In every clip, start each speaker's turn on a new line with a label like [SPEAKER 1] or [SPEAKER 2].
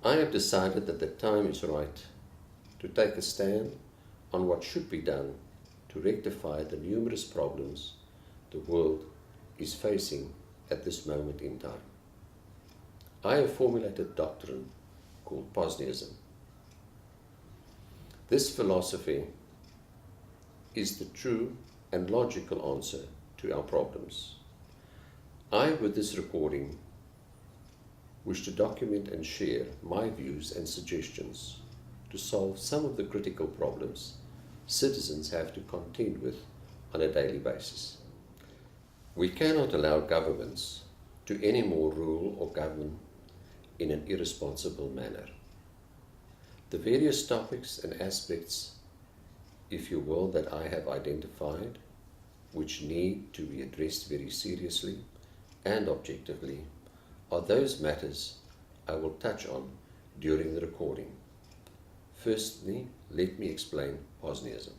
[SPEAKER 1] I have decided that the time is right to take a stand on what should be done to rectify the numerous problems the world is facing at this moment in time. I have formulated a doctrine called Posneism. This philosophy is the true and logical answer to our problems. I, with this recording, wish to document and share my views and suggestions to solve some of the critical problems citizens have to contend with on a daily basis. We cannot allow governments to any more rule or govern in an irresponsible manner. The various topics and aspects, if you will, that I have identified, which need to be addressed very seriously and objectively, are those matters I will touch on during the recording. Firstly, let me explain Posneism.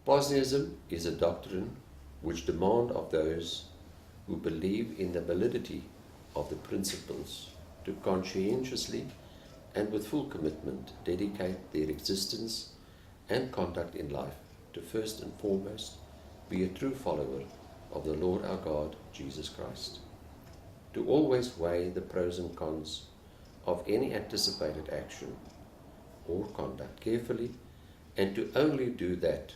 [SPEAKER 1] Posneism is a doctrine which demands of those who believe in the validity of the principles to conscientiously and with full commitment dedicate their existence and conduct in life to first and foremost be a true follower of the Lord our God, Jesus Christ. To always weigh the pros and cons of any anticipated action or conduct carefully, and to only do that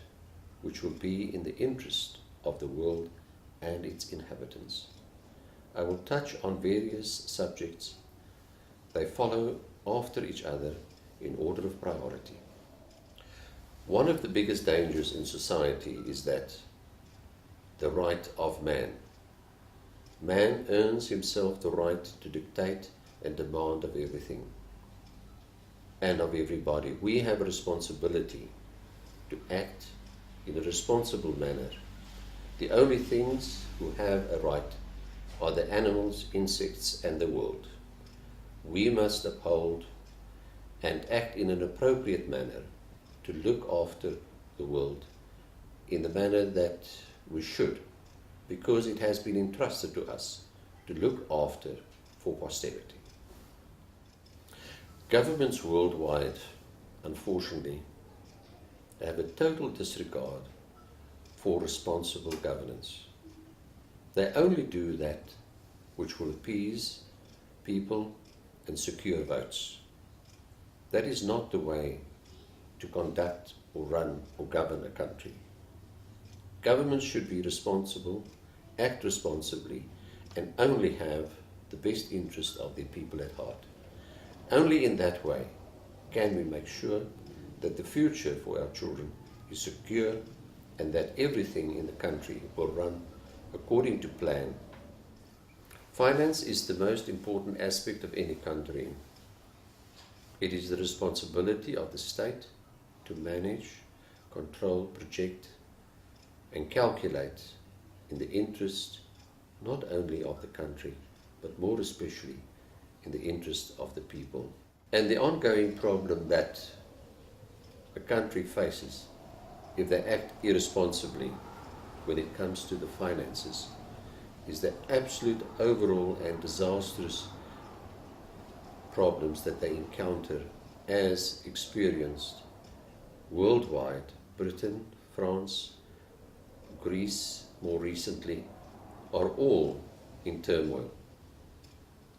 [SPEAKER 1] which will be in the interest of the world and its inhabitants. I will touch on various subjects. They follow after each other in order of priority. One of the biggest dangers in society is that the right of man. Man earns himself the right to dictate and demand of everything and of everybody. We have a responsibility to act in a responsible manner. The only things who have a right are the animals, insects, and the world. We must uphold and act in an appropriate manner to look after the world in the manner that we should, because it has been entrusted to us to look after for posterity. Governments worldwide, unfortunately, have a total disregard for responsible governance. They only do that which will appease people and secure votes. That is not the way to conduct or run or govern a country. Governments should be responsible, act responsibly, and only have the best interest of their people at heart. Only in that way can we make sure that the future for our children is secure and that everything in the country will run according to plan. Finance is the most important aspect of any country. It is the responsibility of the state to manage, control, project, and calculate in the interest not only of the country, but more especially in the interest of the people. And the ongoing problem that a country faces if they act irresponsibly when it comes to the finances is the absolute overall and disastrous problems that they encounter as experienced worldwide. Britain, France, Greece more recently are all in turmoil.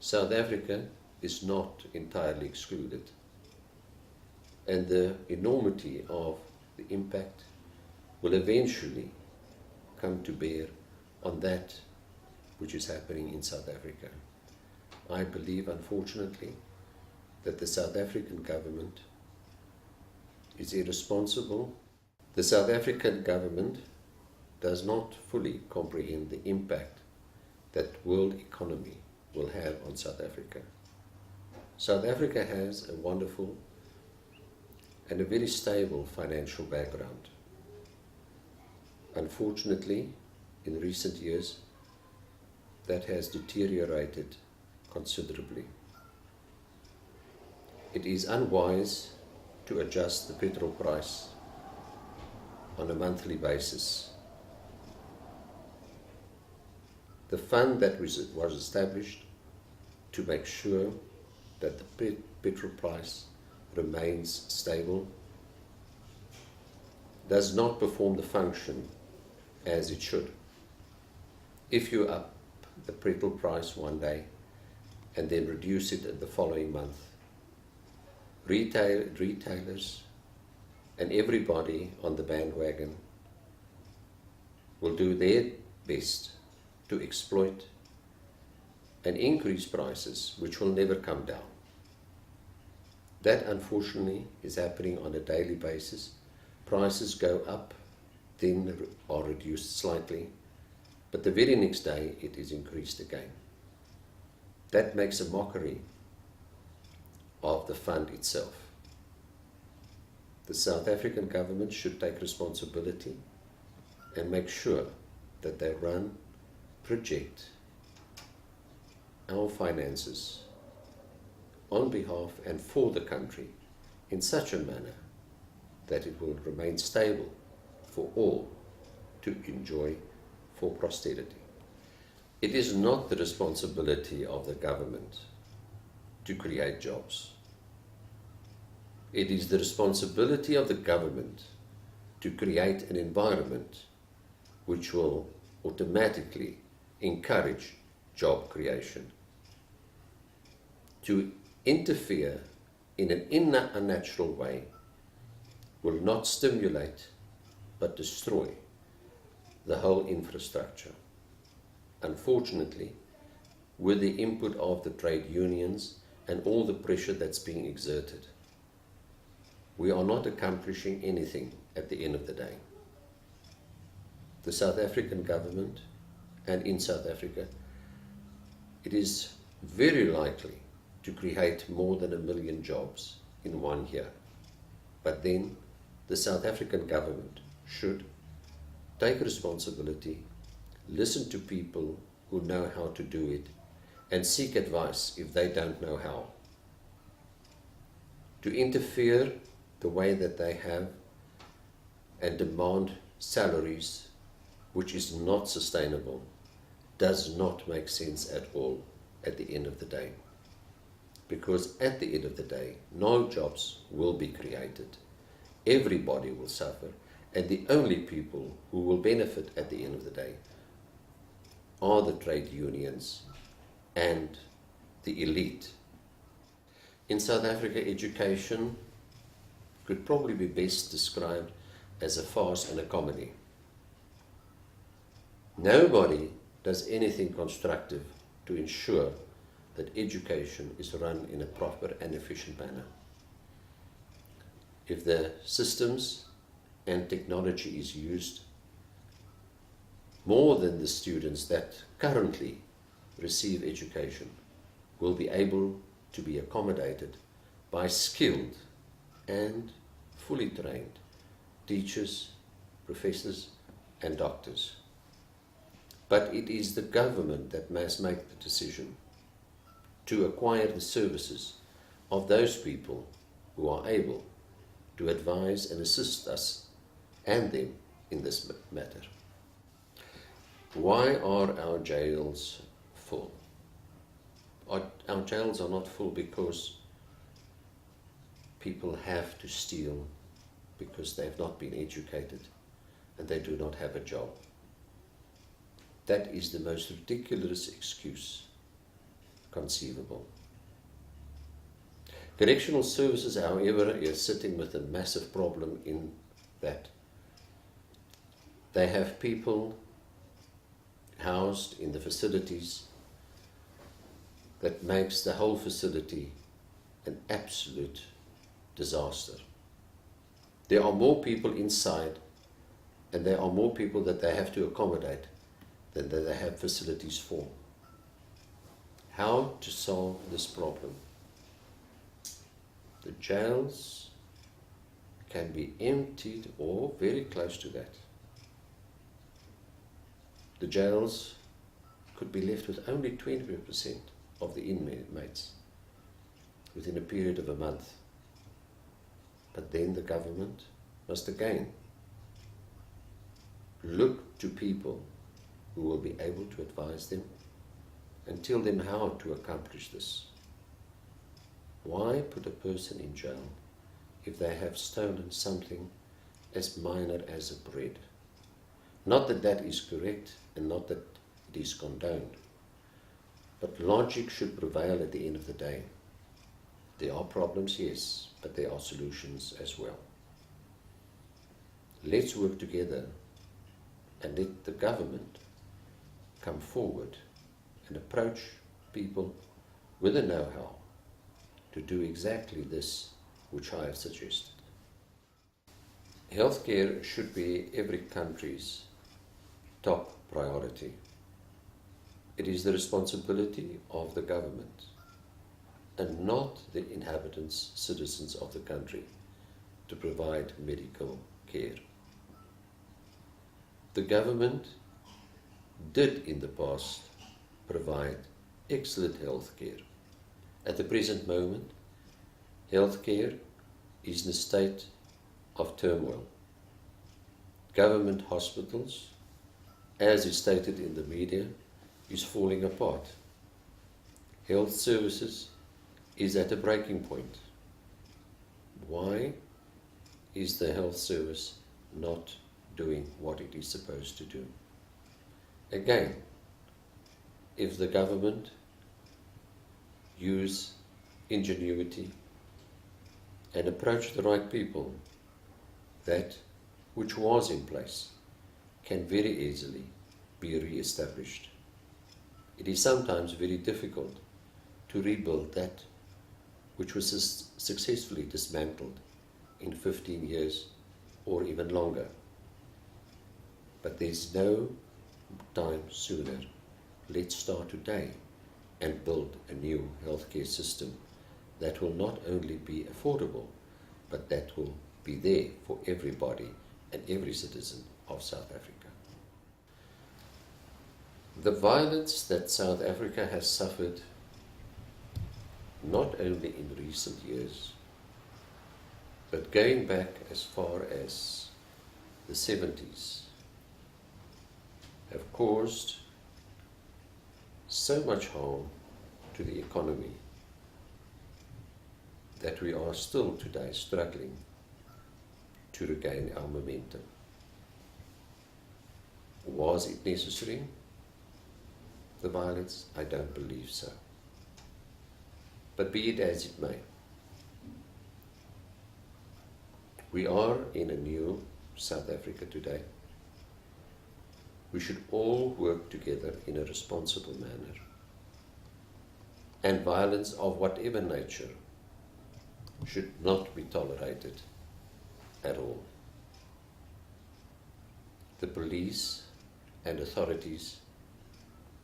[SPEAKER 1] South Africa is not entirely excluded, and the enormity of the impact will eventually come to bear on that which is happening in South Africa. I believe, unfortunately, that the South African government is irresponsible. The South African government does not fully comprehend the impact that world economy will have on South Africa. South Africa has a wonderful and a very stable financial background. Unfortunately, in recent years, that has deteriorated considerably. It is unwise to adjust the petrol price on a monthly basis. The fund that was established to make sure that the petrol price remains stable, does not perform the function as it should. If you up the petrol price one day and then reduce it the following month, retailers and everybody on the bandwagon will do their best to exploit and increase prices which will never come down. That unfortunately is happening on a daily basis. Prices go up, then are reduced slightly, but the very next day it is increased again. That makes a mockery of the fund itself. The South African government should take responsibility and make sure that they project our finances on behalf and for the country in such a manner that it will remain stable for all to enjoy for posterity. It is not the responsibility of the government to create jobs. It is the responsibility of the government to create an environment which will automatically encourage job creation. To interfere in an unnatural way will not stimulate but destroy the whole infrastructure. Unfortunately, with the input of the trade unions and all the pressure that's being exerted, we are not accomplishing anything at the end of the day. The South African government, and in South Africa, it is very likely to create more than 1 million jobs in 1 year. But then the South African government should take responsibility, listen to people who know how to do it, and seek advice if they don't know how. To interfere the way that they have and demand salaries which is not sustainable does not make sense at all at the end of the day. Because at the end of the day, no jobs will be created. Everybody will suffer, and the only people who will benefit at the end of the day are the trade unions and the elite. In South Africa, education could probably be best described as a farce and a comedy. Nobody does anything constructive to ensure that education is run in a proper and efficient manner. If the systems and technology is used, more than the students that currently receive education will be able to be accommodated by skilled and fully trained teachers, professors, and doctors. But it is the government that must make the decision to acquire the services of those people who are able to advise and assist us and them in this matter. Why are our jails full? Our jails are not full because people have to steal because they have not been educated and they do not have a job. That is the most ridiculous excuse conceivable. Correctional services, however, is sitting with a massive problem in that they have people housed in the facilities that makes the whole facility an absolute disaster. There are more people inside and there are more people that they have to accommodate than that they have facilities for. How to solve this problem? The jails can be emptied or very close to that. The jails could be left with only 20% of the inmates within a period of a month. But then the government must again look to people who will be able to advise them and tell them how to accomplish this. Why put a person in jail if they have stolen something as minor as a bread? Not that that is correct and not that it is condoned, but logic should prevail at the end of the day. There are problems, yes, but there are solutions as well. Let's work together and let the government come forward and approach people with the know-how to do exactly this which I have suggested. Healthcare should be every country's top priority. It is the responsibility of the government and not the inhabitants, citizens of the country, to provide medical care. The government did in the past provide excellent health care. At the present moment, health care is in a state of turmoil. Government hospitals, as is stated in the media, is falling apart. Health services is at a breaking point. Why is the health service not doing what it is supposed to do? Again, if the government use ingenuity and approach the right people, that which was in place can very easily be re-established. It is sometimes very difficult to rebuild that which was successfully dismantled in 15 years or even longer. But there's no time sooner. Let's start today and build a new healthcare system that will not only be affordable, but that will be there for everybody and every citizen of South Africa. The violence that South Africa has suffered, not only in recent years, but going back as far as the 70s, have caused so much harm to the economy that we are still today struggling to regain our momentum. Was it necessary, the violence? I don't believe so. But be it as it may, we are in a new South Africa today. We should all work together in a responsible manner. And violence of whatever nature should not be tolerated at all. The police and authorities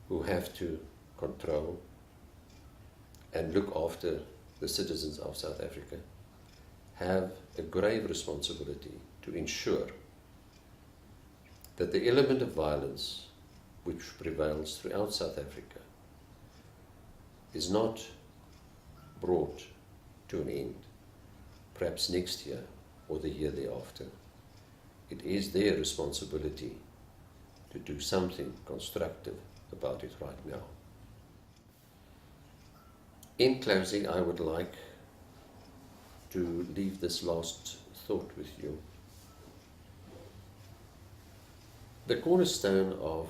[SPEAKER 1] who have to control and look after the citizens of South Africa have a grave responsibility to ensure that the element of violence which prevails throughout South Africa is not brought to an end, perhaps next year or the year thereafter. It is their responsibility to do something constructive about it right now. In closing, I would like to leave this last thought with you. The cornerstone of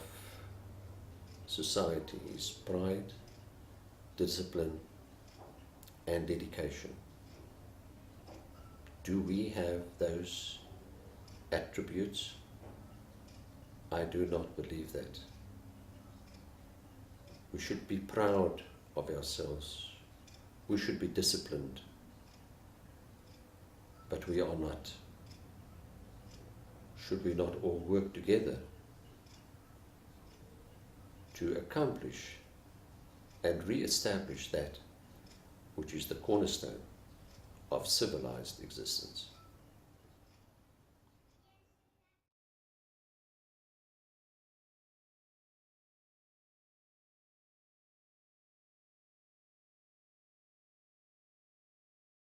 [SPEAKER 1] society is pride, discipline, and dedication. Do we have those attributes? I do not believe that. We should be proud of ourselves. We should be disciplined. But we are not. Should we not all work together to accomplish and re-establish that which is the cornerstone of civilized existence?